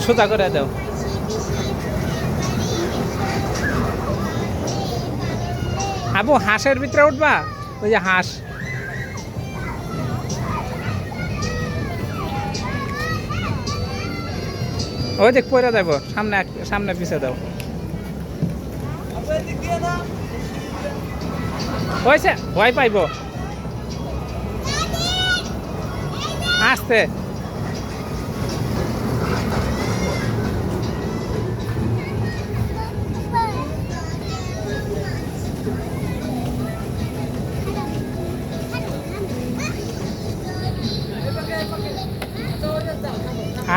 সোজা করে দাও। আবু হাঁসের ভিতরে উঠবা, ওই যে হাঁস। ওই দেখ পয়রা যাবো, সামনে সামনে পিছে দাও। হয়েছে, ভয় পাইব। আসতে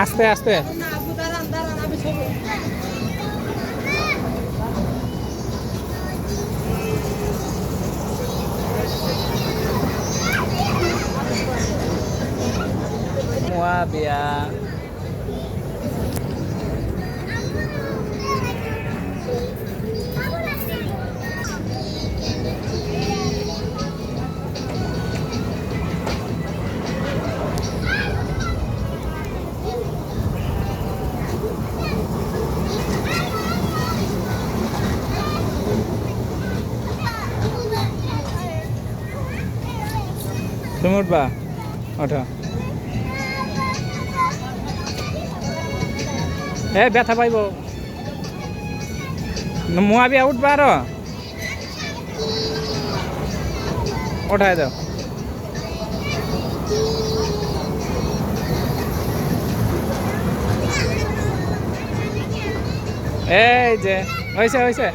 আস্তে আস্তে। Moabia. তুমি উঠবা, ওঠো। ব্যথা পাইব। মোয়াবিয়া উঠবা, আরো ওঠায় দাও। এই যে হয়েছে হয়েছে।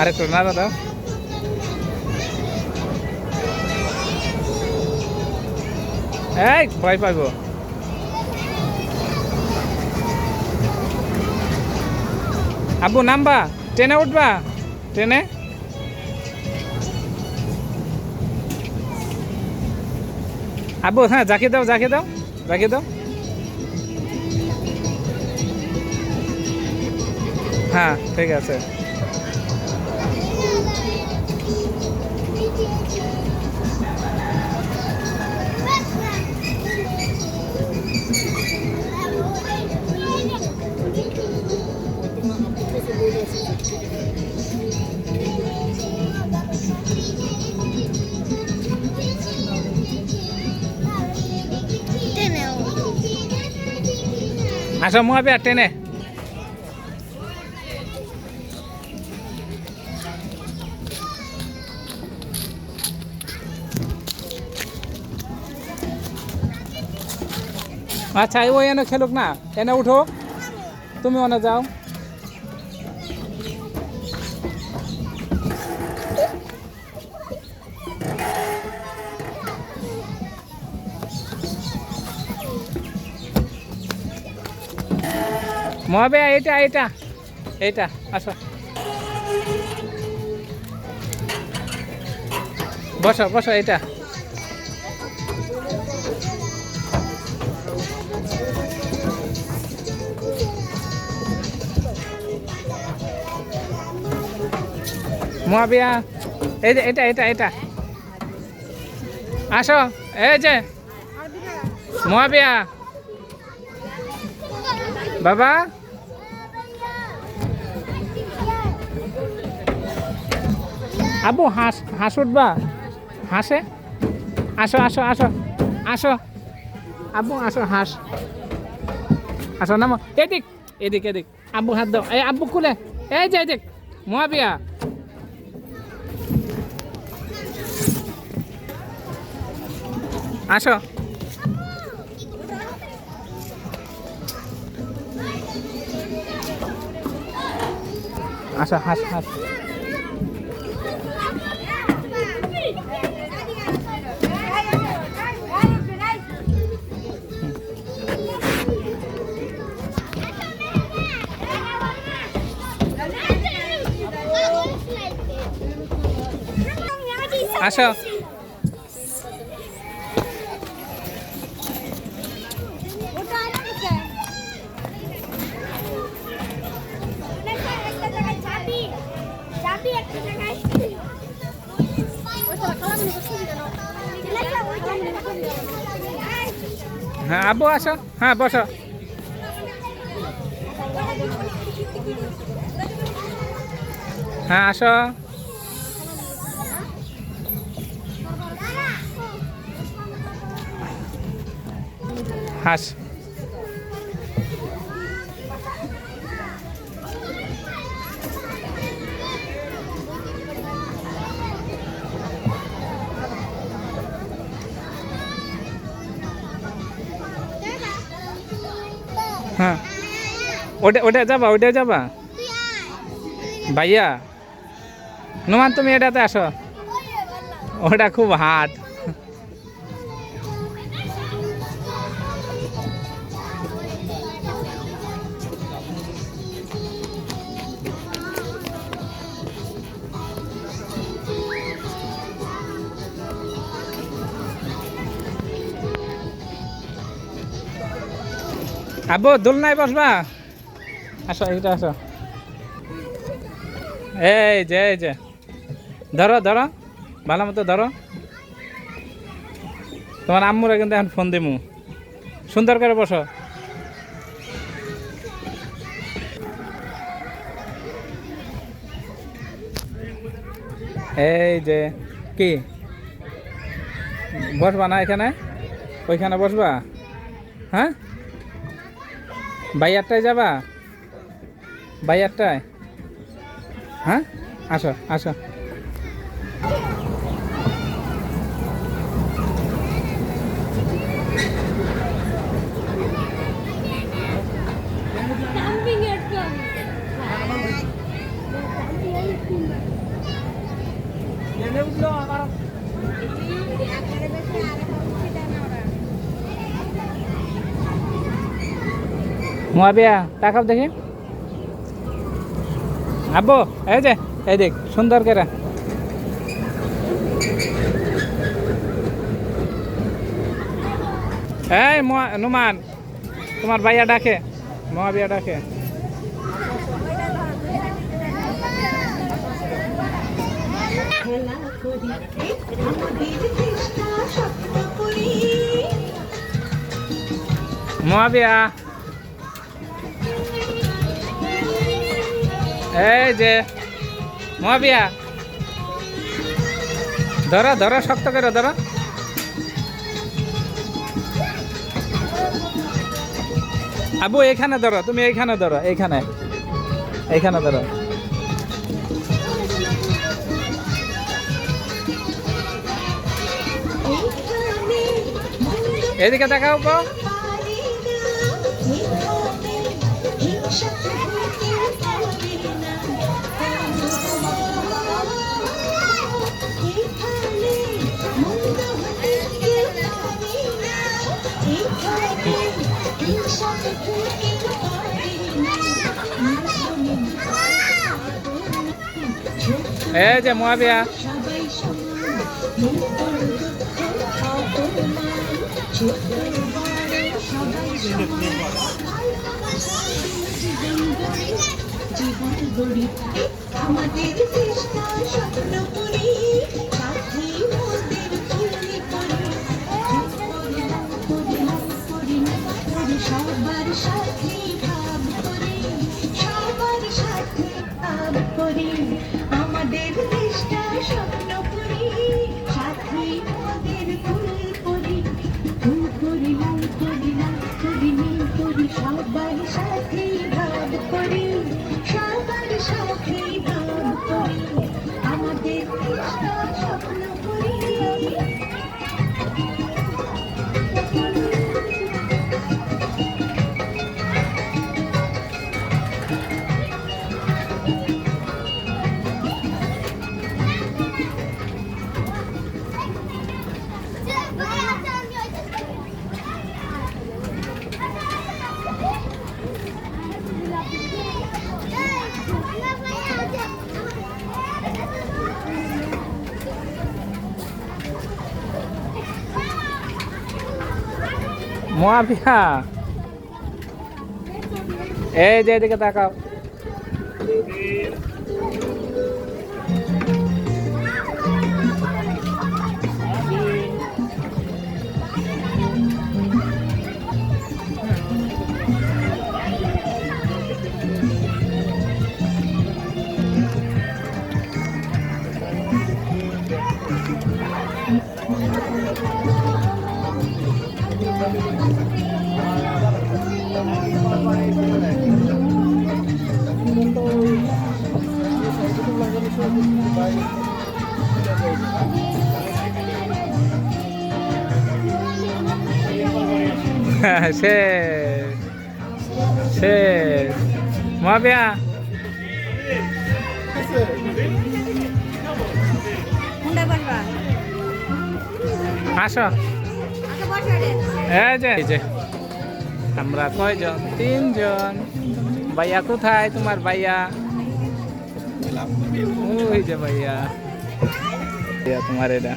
আরেকটু নাড়া দাও। এই ভয় পাইব। আব্বু নামবা, ট্রেনে উঠবা, ট্রেনে। আব্বু হ্যাঁ জাকি দাও, জাকি দাও, জাকি দাও। হ্যাঁ ঠিক আছে। আসো মোয়াবিয়া, ট্রেনে। আচ্ছা ওই এনে খেলুক না, এনে উঠো, তুমি ওনে যাও। মোয়াবিয়া এটা এটা এইটা, আসো বসো বসো, এটা মোয়াবিয়া, এই যে এটা এটা এটা, আসো। এই যে মোয়াবিয়া, বাবা আবু হাঁস, হাঁস উঠবা, হাঁসে। আসো আসো আসো আসো আব্বু, আসো হাঁস, আসো নামো। এদিক এদিক এদিক, আব্বু হাত দাও। এই আব্বু খুলে, এই যে এদিক মোয়াবিয়া। আসো আসো, হাঁস হাঁস। আসো হ্যাঁ আব্বু আসো, হ্যাঁ বসো। হ্যাঁ আসো। হাস। হ্যাঁ ওটা ওটা যাবা, ওটা যাবা ভাইয়া। নুমান তুমি এটাতে আসো, ওটা খুব হার্ড। আব্বু দোলনায় বসবা, আসো এইটা আসো। এই যে এই যে ধরো ধরো, ভালো মতো ধরো। তোমার আম্মুরা কিন্তু এখন ফোন দিমু, সুন্দর করে বসো। এই যে কি বসবা না এখানে, ওইখানে বসবা? হ্যাঁ বাইয়ারটায় যাবা, বাইয়ারটায়? হ্যাঁ আসো আসো। মুয়াবিয়া তাকাও দেখি। আব্বু এই যে এই দেখ সুন্দর করে। এই নুমান, তোমার ভাইয়া ডাকে, মুয়াবিয়া ডাকে। মুয়াবিয়া এই যে মুয়াবিয়া, ধরো ধরো শক্ত করে ধরো। আবু এখানে ধরো, তুমি এইখানে ধরো, এইখানে এইখানে ধরো। এদিকে দেখাও গো। এই যে মুয়াবিয়া, আমাদের চেষ্টা স্বপ্ন করি, সাথী মোদের ফুলে করি, সবার সাথে ভাব করি, সবার সাথে ভাব করি, আমাদের চেষ্টা স্বপ্ন করি, সাথী মোদের ফুল করি, ফুল করি, লাল করি, লাল করি, নীল করি, সবার সাথে ভাব করি, সবার সাথে ভাব করি, আমাদের চেষ্টা স্বপ্ন করি। মুয়াবিয়া এই যে এদিকে তাকাও। শেষ শেষ মহাবিয়া আসো এই যে আমরা কয়জন? 3 জন। ভাইয়া কোথায় তোমার? ভাইয়া ওই যে ভাইয়া, তোমার এটা